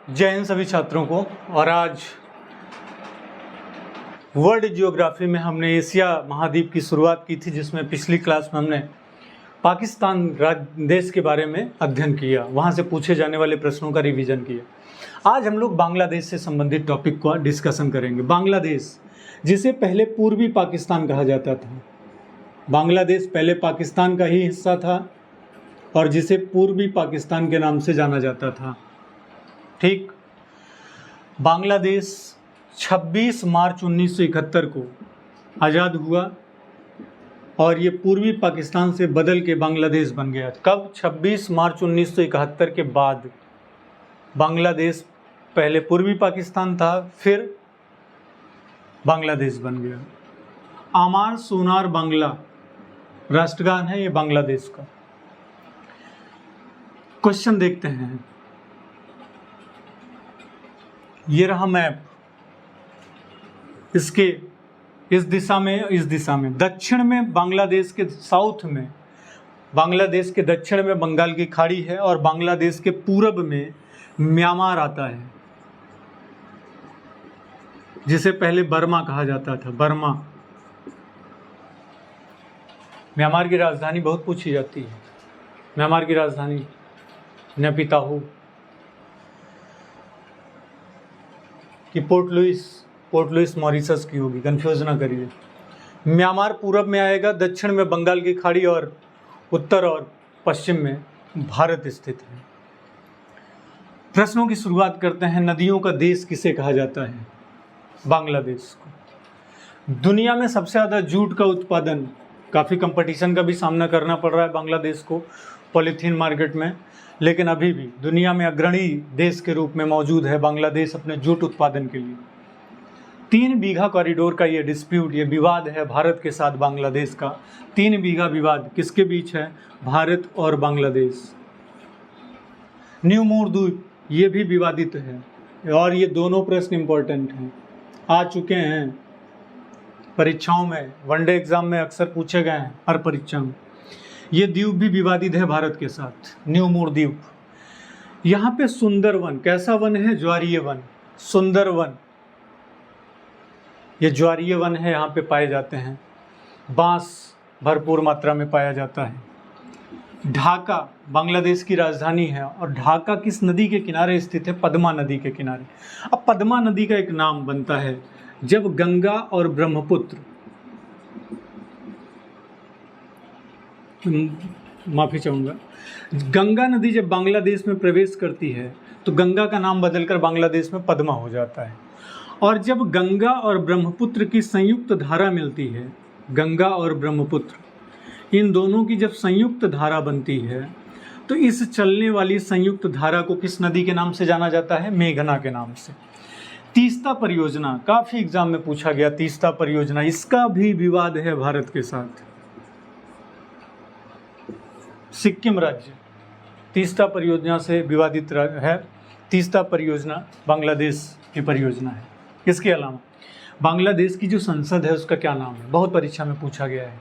जय हिंद सभी छात्रों को। और आज वर्ल्ड जियोग्राफी में हमने एशिया महाद्वीप की शुरुआत की थी, जिसमें पिछली क्लास में हमने पाकिस्तान देश के बारे में अध्ययन किया, वहाँ से पूछे जाने वाले प्रश्नों का रिवीजन किया। आज हम लोग बांग्लादेश से संबंधित टॉपिक को डिस्कशन करेंगे। बांग्लादेश, जिसे पहले पूर्वी पाकिस्तान कहा जाता था, बांग्लादेश पहले पाकिस्तान का ही हिस्सा था और जिसे पूर्वी पाकिस्तान के नाम से जाना जाता था। ठीक, बांग्लादेश 26 मार्च 1971 को आज़ाद हुआ और ये पूर्वी पाकिस्तान से बदल के बांग्लादेश बन गया। कब? 26 मार्च 1971 के बाद बांग्लादेश पहले पूर्वी पाकिस्तान था, फिर बांग्लादेश बन गया। आमार सोनार बांग्ला राष्ट्रगान है ये बांग्लादेश का। क्वेश्चन देखते हैं। ये रहा मैप, इसके इस दिशा में दक्षिण में बांग्लादेश के साउथ में, बांग्लादेश के दक्षिण में बंगाल की खाड़ी है और बांग्लादेश के पूरब में म्यांमार आता है, जिसे पहले बर्मा कहा जाता था। बर्मा, म्यांमार की राजधानी बहुत पूछी जाती है। म्यांमार की राजधानी नेपिताहू कि पोर्ट लुइस मॉरिशस की होगी, कंफ्यूज ना करिए। म्यांमार पूरब में आएगा, दक्षिण में बंगाल की खाड़ी और उत्तर और पश्चिम में भारत स्थित है। प्रश्नों की शुरुआत करते हैं। नदियों का देश किसे कहा जाता है? बांग्लादेश को। दुनिया में सबसे ज़्यादा जूट का उत्पादन, काफ़ी कंपटीशन का भी सामना करना पड़ रहा है बांग्लादेश को पॉलीथीन मार्केट में, लेकिन अभी भी दुनिया में अग्रणी देश के रूप में मौजूद है बांग्लादेश अपने जूट उत्पादन के लिए। 3 बीघा कॉरिडोर का ये डिस्प्यूट, ये विवाद है भारत के साथ बांग्लादेश का। 3 बीघा विवाद किसके बीच है? भारत और बांग्लादेश। न्यू मूर द्वीप, ये भी विवादित है और ये दोनों प्रश्न इंपॉर्टेंट हैं, आ चुके हैं परीक्षाओं में, वनडे एग्जाम में अक्सर पूछे गए हैं हर परीक्षा में। ये द्वीप भी विवादित है भारत के साथ, न्यू मूर द्वीप। यहाँ पे सुंदर वन, कैसा वन है? ज्वारीय वन, सुंदर वन, ये ज्वारीय वन है, यहाँ पे पाए जाते हैं। बांस भरपूर मात्रा में पाया जाता है। ढाका बांग्लादेश की राजधानी है और ढाका किस नदी के किनारे स्थित है? पद्मा नदी के किनारे। अब पद्मा नदी का एक नाम बनता है जब गंगा और ब्रह्मपुत्र, माफ़ी चाहूँगा, गंगा नदी जब बांग्लादेश में प्रवेश करती है तो गंगा का नाम बदलकर बांग्लादेश में पद्मा हो जाता है। और जब गंगा और ब्रह्मपुत्र की संयुक्त धारा मिलती है, गंगा और ब्रह्मपुत्र, इन दोनों की जब संयुक्त धारा बनती है तो इस चलने वाली संयुक्त धारा को किस नदी के नाम से जाना जाता है? मेघना के नाम से। तीस्ता परियोजना, काफ़ी एग्जाम में पूछा गया तीस्ता परियोजना, इसका भी विवाद है भारत के साथ। सिक्किम राज्य तीस्ता परियोजना से विवादित है। तीस्ता परियोजना बांग्लादेश की परियोजना है। इसके अलावा बांग्लादेश की जो संसद है उसका क्या नाम है? बहुत परीक्षा में पूछा गया है।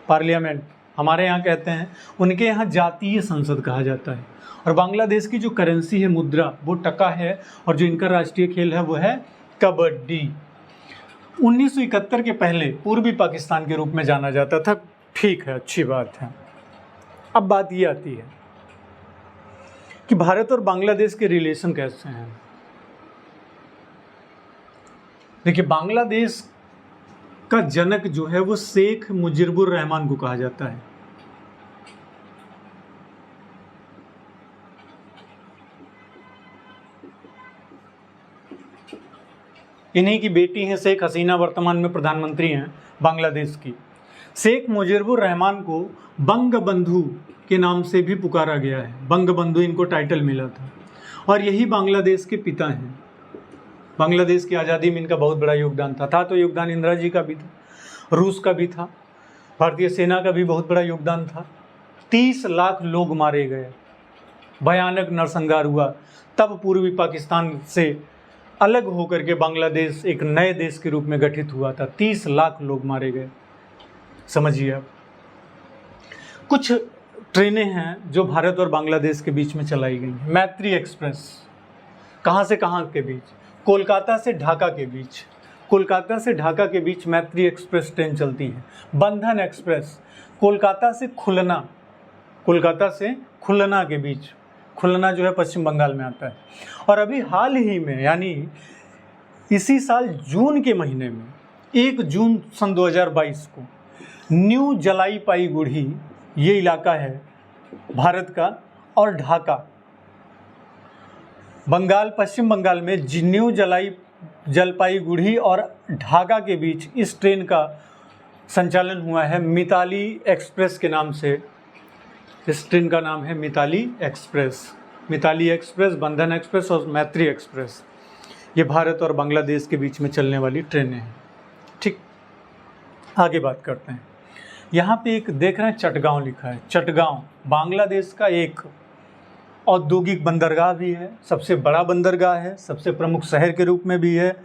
पार्लियामेंट हमारे यहाँ कहते हैं, उनके यहाँ जातीय संसद कहा जाता है। और बांग्लादेश की जो करेंसी है, मुद्रा, वो टका है और जो इनका राष्ट्रीय खेल है वो है कबड्डी। 1971 के पहले पूर्वी पाकिस्तान के रूप में जाना जाता था। ठीक है, अच्छी बात है। अब बात ये आती है कि भारत और बांग्लादेश के रिलेशन कैसे हैं। देखिए, बांग्लादेश का जनक जो है वो शेख मुजीबुर रहमान को कहा जाता है। इन्हीं की बेटी हैं शेख हसीना, वर्तमान में प्रधानमंत्री हैं बांग्लादेश की। शेख मुजीबुर रहमान को बंगबंधु के नाम से भी पुकारा गया है। बंगबंधु इनको टाइटल मिला था और यही बांग्लादेश के पिता हैं। बांग्लादेश की आज़ादी में इनका बहुत बड़ा योगदान था तो योगदान इंदिरा जी का भी था, रूस का भी था, भारतीय सेना का भी बहुत बड़ा योगदान था। 30 लाख लोग मारे गए, भयानक नरसंहार हुआ। तब पूर्वी पाकिस्तान से अलग होकर के बांग्लादेश एक नए देश के रूप में गठित हुआ था। 30 लाख लोग मारे गए, समझिए आप। कुछ ट्रेनें हैं जो भारत और बांग्लादेश के बीच में चलाई गई हैं। मैत्री एक्सप्रेस कहाँ से कहाँ के बीच? कोलकाता से ढाका के बीच। कोलकाता से ढाका के बीच मैत्री एक्सप्रेस ट्रेन चलती है। बंधन एक्सप्रेस कोलकाता से खुलना, कोलकाता से खुलना के बीच, खुलना जो है पश्चिम बंगाल में आता है। और अभी हाल ही में यानी इसी साल जून के महीने में 1 जून सन 2022 को न्यू जलपाईगुड़ी, ये इलाका है भारत का, और ढाका बंगाल, पश्चिम बंगाल में न्यू जलपाईगुड़ी और ढाका के बीच इस ट्रेन का संचालन हुआ है मिताली एक्सप्रेस के नाम से। इस ट्रेन का नाम है मिताली एक्सप्रेस। मिताली एक्सप्रेस, बंधन एक्सप्रेस और मैत्री एक्सप्रेस, ये भारत और बांग्लादेश के बीच में चलने वाली ट्रेनें हैं। ठीक, आगे बात करते हैं। यहाँ पे एक देख रहे हैं चटगांव लिखा है। चटगांव बांग्लादेश का एक औद्योगिक बंदरगाह भी है, सबसे बड़ा बंदरगाह है, सबसे प्रमुख शहर के रूप में भी है,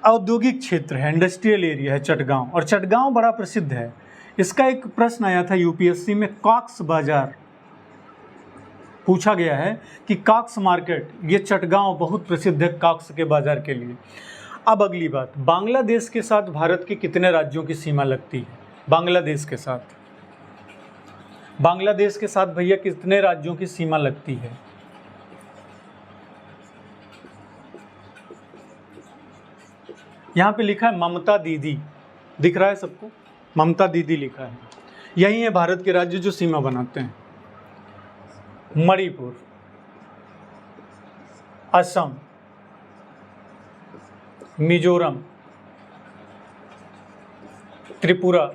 औद्योगिक क्षेत्र है, इंडस्ट्रियल एरिया है चटगांव। और चटगांव बड़ा प्रसिद्ध है। इसका एक प्रश्न आया था यूपीएससी में, कॉक्स बाजार पूछा गया है कि कॉक्स मार्केट, ये चटगांव बहुत प्रसिद्ध है कॉक्स के बाजार के लिए। अब अगली बात, बांग्लादेश के साथ भारत के कितने राज्यों की सीमा लगती है? बांग्लादेश के साथ, बांग्लादेश के साथ भैया कितने राज्यों की सीमा लगती है? यहाँ पे लिखा है ममता दीदी, दिख रहा है सबको? ममता दीदी लिखा है। यही है भारत के राज्य जो सीमा बनाते हैं। मणिपुर, असम, मिजोरम, त्रिपुरा,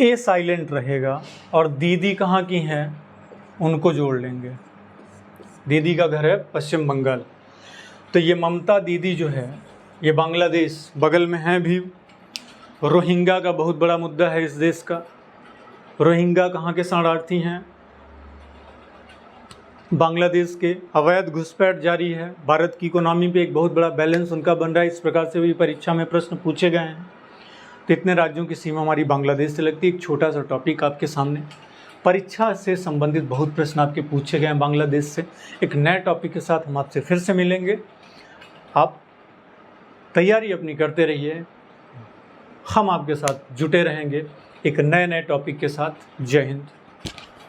ए साइलेंट रहेगा, और दीदी कहाँ की हैं उनको जोड़ लेंगे। दीदी का घर है पश्चिम बंगाल। तो ये ममता दीदी जो है ये बांग्लादेश बगल में है भी। रोहिंग्या का बहुत बड़ा मुद्दा है इस देश का। रोहिंग्या कहाँ के शरणार्थी हैं? बांग्लादेश के। अवैध घुसपैठ जारी है। भारत की इकोनॉमी पे एक बहुत बड़ा बैलेंस उनका बन रहा है। इस प्रकार से भी परीक्षा में प्रश्न पूछे गए हैं। तो इतने राज्यों की सीमा हमारी बांग्लादेश से लगती है। एक छोटा सा टॉपिक आपके सामने, परीक्षा से संबंधित बहुत प्रश्न आपके पूछे गए हैं बांग्लादेश से। एक नए टॉपिक के साथ हम आपसे फिर से मिलेंगे। आप तैयारी अपनी करते रहिए, हम आपके साथ जुटे रहेंगे एक नए टॉपिक के साथ। जय हिंद।